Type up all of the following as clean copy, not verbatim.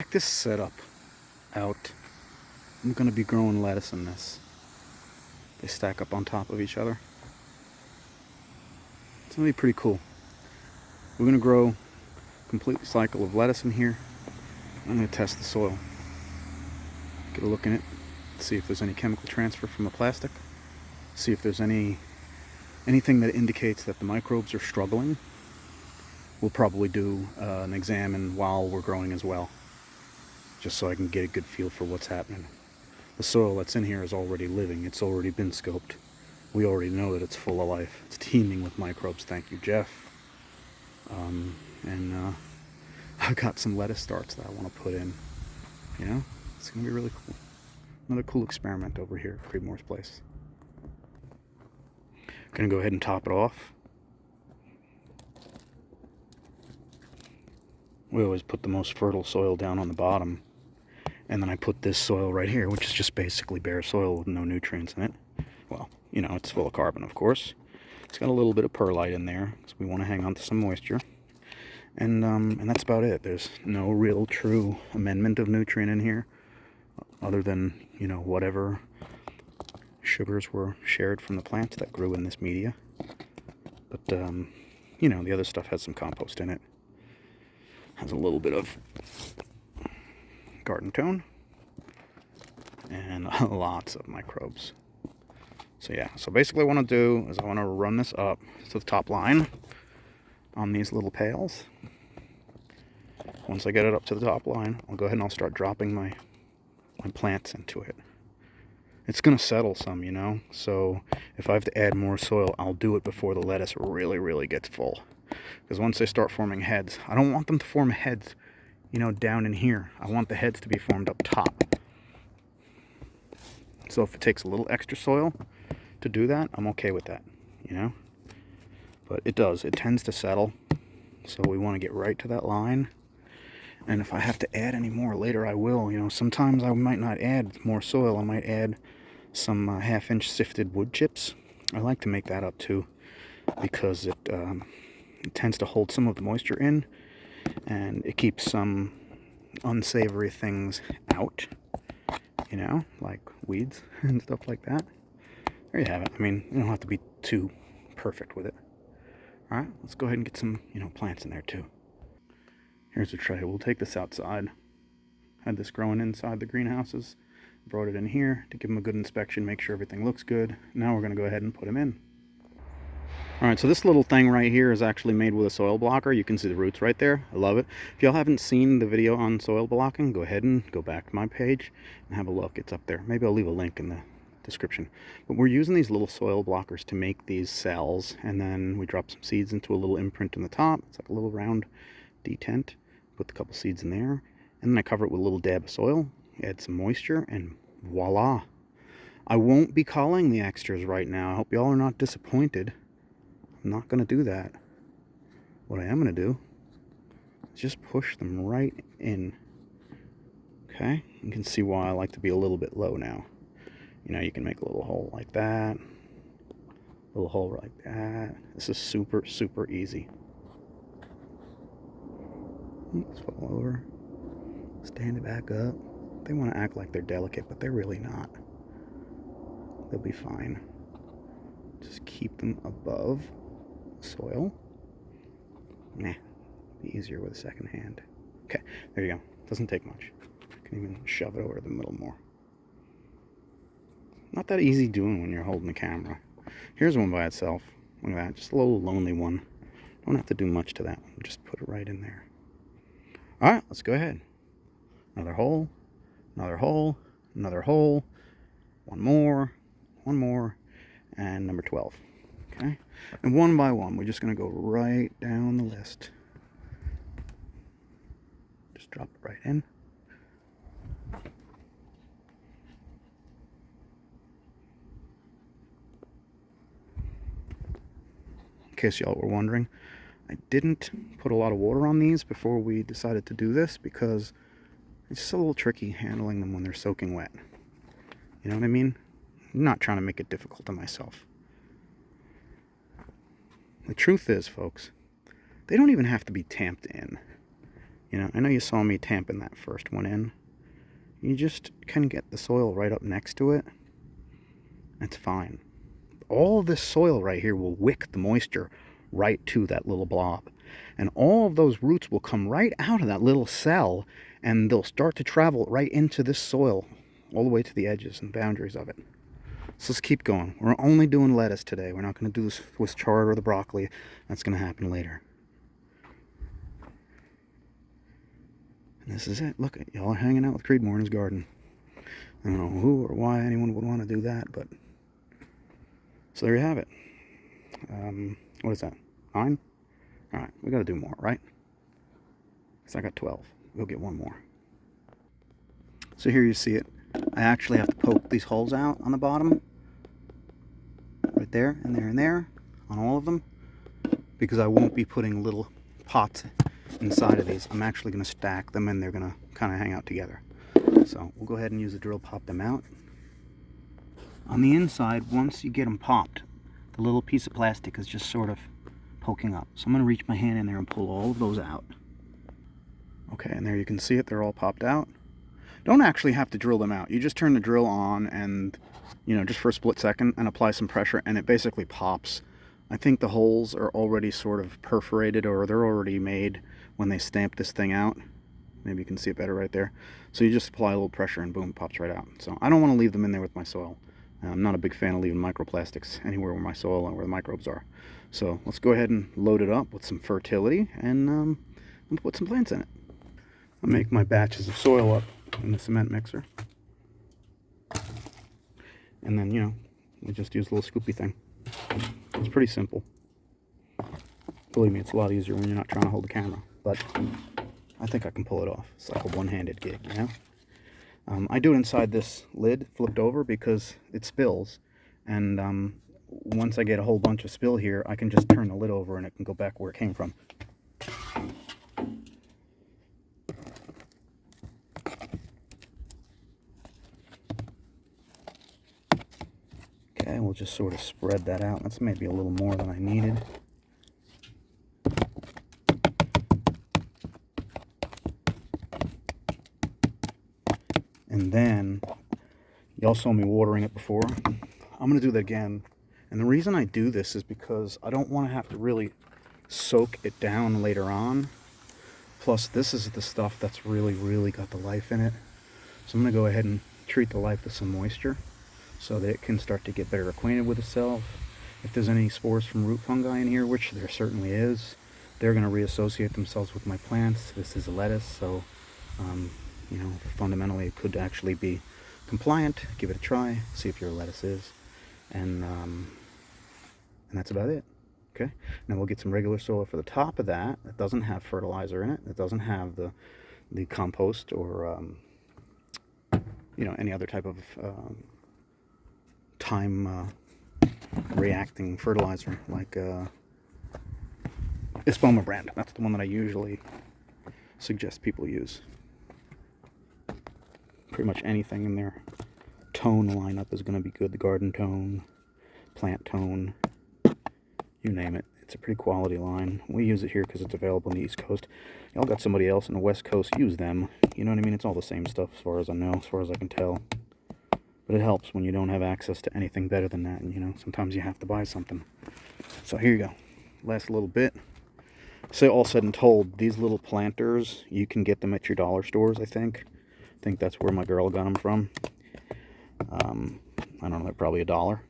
Check this setup out. I'm going to be growing lettuce in this. They stack up on top of each other. It's going to be pretty cool. We're going to grow a complete cycle of lettuce in here. I'm going to test the soil. Get a look in it. See if there's any chemical transfer from the plastic. See if there's anything that indicates that the microbes are struggling. We'll probably do an examine while we're growing as well, just so I can get a good feel for what's happening. The soil that's in here is already living. It's already been scoped. We already know that it's full of life. It's teeming with microbes. Thank you, Jeff. I've got some lettuce starts that I want to put in. You know, it's going to be really cool. Another cool experiment over here at Creedmoor's place. Going to go ahead and top it off. We always put the most fertile soil down on the bottom. And then I put this soil right here, which is just basically bare soil with no nutrients in it. Well, you know, it's full of carbon, of course. It's got a little bit of perlite in there, because we want to hang on to some moisture. And that's about it. There's no real true amendment of nutrient in here, other than, you know, whatever sugars were shared from the plants that grew in this media. But, you know, the other stuff has some compost in it. Has a little bit of garden tone and lots of microbes. So yeah, so basically what I want to do is I want to run this up to the top line on these little pails. Once I get it up to the top line, I'll go ahead and I'll start dropping my plants into it. It's going to settle some, you know, so if I have to add more soil, I'll do it before the lettuce really gets full. Because once they start forming heads, I don't want them to form heads, you know, down in here. I want the heads to be formed up top. So if it takes a little extra soil to do that, I'm okay with that, you know. But it does. It tends to settle. So we want to get right to that line. And if I have to add any more later, I will. You know, sometimes I might not add more soil. I might add some half-inch sifted wood chips. I like to make that up too, because it tends to hold some of the moisture in, and it keeps some unsavory things out, you know, like weeds and stuff like that. There you have it. I mean, you don't have to be too perfect with it. All right, let's go ahead and get some, you know, plants in there too. Here's a tray. We'll take this outside. Had this growing inside the greenhouses. Brought it in here to give them a good inspection, make sure everything looks good. Now we're going to go ahead and put them in. Alright, so this little thing right here is actually made with a soil blocker. You can see the roots right there. I love it. If y'all haven't seen the video on soil blocking, go ahead and go back to my page and have a look. It's up there. Maybe I'll leave a link in the description. But we're using these little soil blockers to make these cells, and then we drop some seeds into a little imprint in the top. It's like a little round detent. Put a couple seeds in there, and then I cover it with a little dab of soil, add some moisture, and voila. I won't be calling the extras right now. I hope y'all are not disappointed. I'm not going to do that. What I am going to do is just push them right in. Okay? You can see why I like to be a little bit low now. You know, you can make a little hole like that. A little hole like that. This is super easy. Let's fall over. Stand it back up. They want to act like they're delicate, but they're really not. They'll be fine. Just keep them above soil. Nah, be easier with a second hand. Okay, there you go. Doesn't take much. You can even shove it over to the middle more. Not that easy doing when you're holding the camera. Here's one by itself. Look at that, just a little lonely one. Don't have to do much to that one. Just put it right in there. All right, let's go ahead. Another hole, another hole, another hole. One more, and number 12. Okay, and one by one, we're just going to go right down the list. Just drop it right in. In case y'all were wondering, I didn't put a lot of water on these before we decided to do this because it's just a little tricky handling them when they're soaking wet. You know what I mean? I'm not trying to make it difficult on myself. The truth is, folks, they don't even have to be tamped in. You know, You know, I know you saw me tamping that first one in. You just can get the soil right up next to it. That's fine. All of this soil right here will wick the moisture right to that little blob. And all of those roots will come right out of that little cell, and they'll start to travel right into this soil all the way to the edges and boundaries of it. So let's keep going. We're only doing lettuce today. We're not going to do this Swiss chard or the broccoli. That's going to happen later. And this is it. Look, y'all are hanging out with Creedmoor in his garden. I don't know who or why anyone would want to do that, but... So there you have it. What is that? 9? Alright, we got to do more, right? Because I got 12. We'll get one more. So here you see it. I actually have to poke these holes out on the bottom. Right there, and there, and there. On all of them. Because I won't be putting little pots inside of these. I'm actually going to stack them, and they're going to kind of hang out together. So we'll go ahead and use the drill, pop them out. On the inside, once you get them popped, the little piece of plastic is just sort of poking up. So I'm going to reach my hand in there and pull all of those out. Okay, and there you can see it. They're all popped out. Don't actually have to drill them out. You just turn the drill on and, you know, just for a split second and apply some pressure, and it basically pops. I think the holes are already sort of perforated, or they're already made when they stamp this thing out. Maybe you can see it better right there. So you just apply a little pressure and boom, it pops right out. So I don't want to leave them in there with my soil. I'm not a big fan of leaving microplastics anywhere where my soil and where the microbes are. So let's go ahead and load it up with some fertility and put some plants in it. I'll make my batches of soil up in the cement mixer. And then, you know, we just use a little scoopy thing. It's pretty simple. Believe me, it's a lot easier when you're not trying to hold the camera. But I think I can pull it off. It's like a one-handed gig, you know? I do it inside this lid, flipped over, because it spills. And once I get a whole bunch of spill here, I can just turn the lid over and it can go back where it came from. Okay, we'll just sort of spread that out. That's maybe a little more than I needed. And then, y'all saw me watering it before. I'm going to do that again. And the reason I do this is because I don't want to have to really soak it down later on. Plus, this is the stuff that's really, really got the life in it. So I'm going to go ahead and treat the life with some moisture so that it can start to get better acquainted with itself. If there's any spores from root fungi in here, which there certainly is, they're going to reassociate themselves with my plants. This is a lettuce, so you know, fundamentally it could actually be compliant. Give it a try, see if your lettuce is, and that's about it. Okay, now we'll get some regular soil for the top of that. It doesn't have fertilizer in it. It doesn't have the compost or you know, any other type of time reacting fertilizer like Espoma brand. That's the one that I usually suggest people use. Pretty much anything in their tone lineup is going to be good. The garden tone, plant tone, you name it. It's a pretty quality line. We use it here because it's available on the East Coast. Y'all got somebody else on the West Coast, use them. You know what I mean? It's all the same stuff as far as I know, as far as I can tell. But it helps when you don't have access to anything better than that, and you know, sometimes you have to buy something. So here you go. Last little bit. So all said and told, these little planters, you can get them at your dollar stores, I think. I think that's where my girl got them from. I don't know, they're probably $1,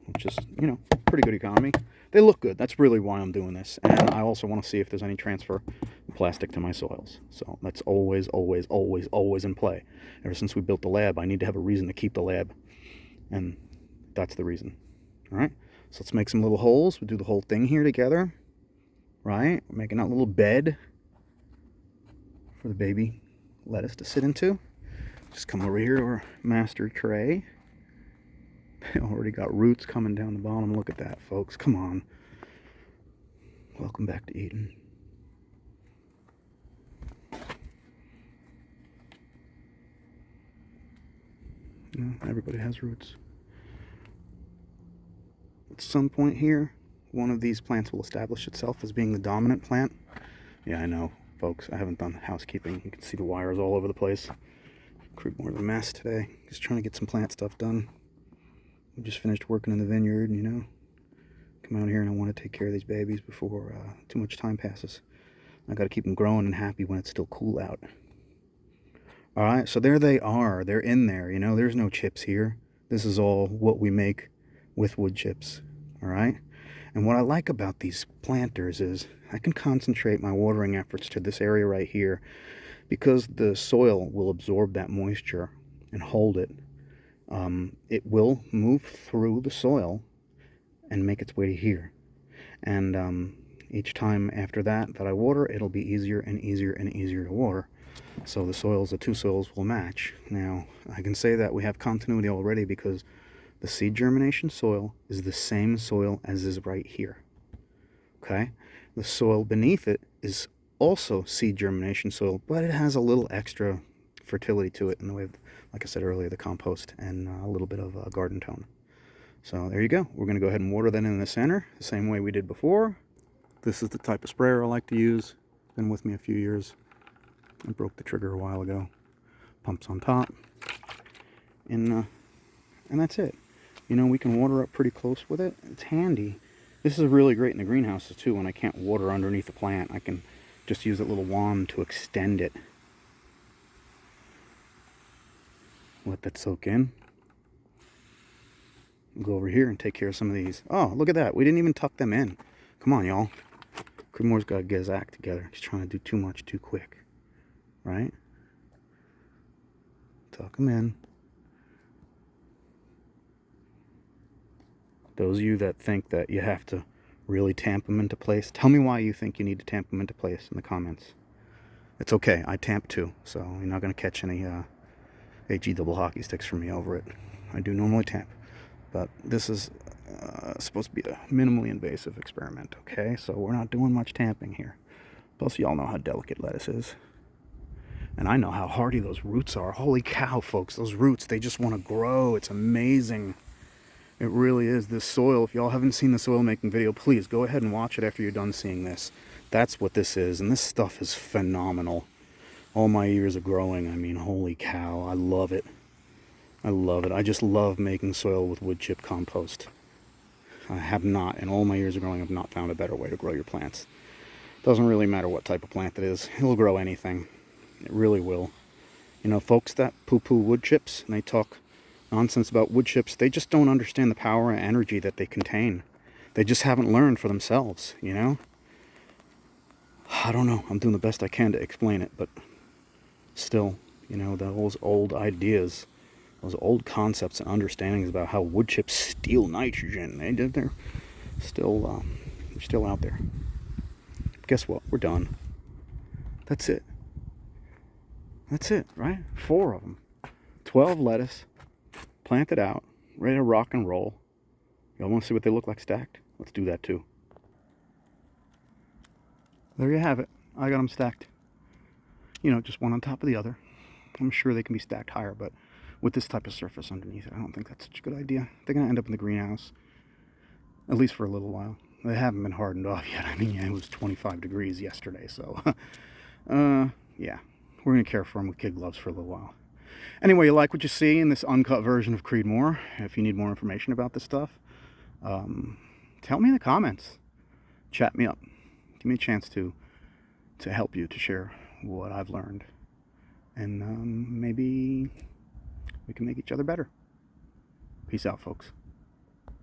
which is, you know, pretty good economy. They look good. That's really why I'm doing this. And I also want to see if there's any transfer of plastic to my soils. So that's always, always, always, always in play. Ever since we built the lab, I need to have a reason to keep the lab. And that's the reason. All right? So let's make some little holes. We'll do the whole thing here together. Right? We're making that little bed for the baby lettuce to sit into. Just come over here to our master tray. They already got roots coming down the bottom. Look at that, folks. Come on. Welcome back to Eden. Yeah, everybody has roots. At some point here, one of these plants will establish itself as being the dominant plant. Yeah, I know. folks. I haven't done housekeeping. You can see the wires all over the place. Creedmoor's a mess today. Just trying to get some plant stuff done. We just finished working in the vineyard, you know. Come out here and I want to take care of these babies before too much time passes. I got to keep them growing and happy when it's still cool out. Alright, so there they are. They're in there, you know. There's no chips here. This is all what we make with wood chips. Alright? And what I like about these planters is I can concentrate my watering efforts to this area right here because the soil will absorb that moisture and hold it. It will move through the soil and make its way to here. And each time after that I water, it'll be easier and easier and easier to water. So the two soils will match. Now, I can say that we have continuity already because the seed germination soil is the same soil as is right here. Okay? The soil beneath it is also seed germination soil, but it has a little extra fertility to it in the way of, like I said earlier, the compost and a little bit of garden tone. So there you go. We're going to go ahead and water that in the center the same way we did before. This is the type of sprayer I like to use. It's been with me a few years. I broke the trigger a while ago. Pumps on top. And that's it. You know, we can water up pretty close with it. It's handy. This is really great in the greenhouses too. When I can't water underneath the plant, I can just use that little wand to extend it. Let that soak in. Go over here and take care of some of these. Oh, look at that. We didn't even tuck them in. Come on, y'all. Creedmoor's got to get his act together. He's trying to do too much too quick. Right? Tuck them in. Those of you that think that you have to really tamp them into place, tell me why you think you need to tamp them into place in the comments. It's okay. I tamp too, so you're not going to catch any HE double hockey sticks from me over it. I do normally tamp. But this is supposed to be a minimally invasive experiment, okay? So we're not doing much tamping here. Plus, y'all know how delicate lettuce is. And I know how hardy those roots are. Holy cow, folks. Those roots, they just want to grow. It's amazing. It really is. This soil, if y'all haven't seen the soil making video, please go ahead and watch it after you're done seeing this. That's what this is. And this stuff is phenomenal. All my years of growing, I mean, holy cow. I love it. I love it. I just love making soil with wood chip compost. I have not, in all my years of growing, I've not found a better way to grow your plants. Doesn't really matter what type of plant it is. It'll grow anything. It really will. You know, folks that poo-poo wood chips, and they talk nonsense about wood chips, they just don't understand the power and energy that they contain. They just haven't learned for themselves, you know? I don't know. I'm doing the best I can to explain it, but still, you know, those old ideas, those old concepts and understandings about how wood chips steal nitrogen, they're still out there. Guess what? We're done. That's it. That's it, right? 4 of them. 12 lettuce, planted out, ready to rock and roll. Y'all want to see what they look like stacked? Let's do that too. There you have it. I got them stacked. You know, just one on top of the other. I'm sure they can be stacked higher, but with this type of surface underneath it, I don't think that's such a good idea. They're going to end up in the greenhouse, at least for a little while. They haven't been hardened off yet. I mean, yeah, it was 25 degrees yesterday, so yeah, we're going to care for them with kid gloves for a little while. Anyway, you like what you see in this uncut version of Creedmoor. If you need more information about this stuff, tell me in the comments. Chat me up. Give me a chance to help you, to share what I've learned. And maybe we can make each other better. Peace out, folks.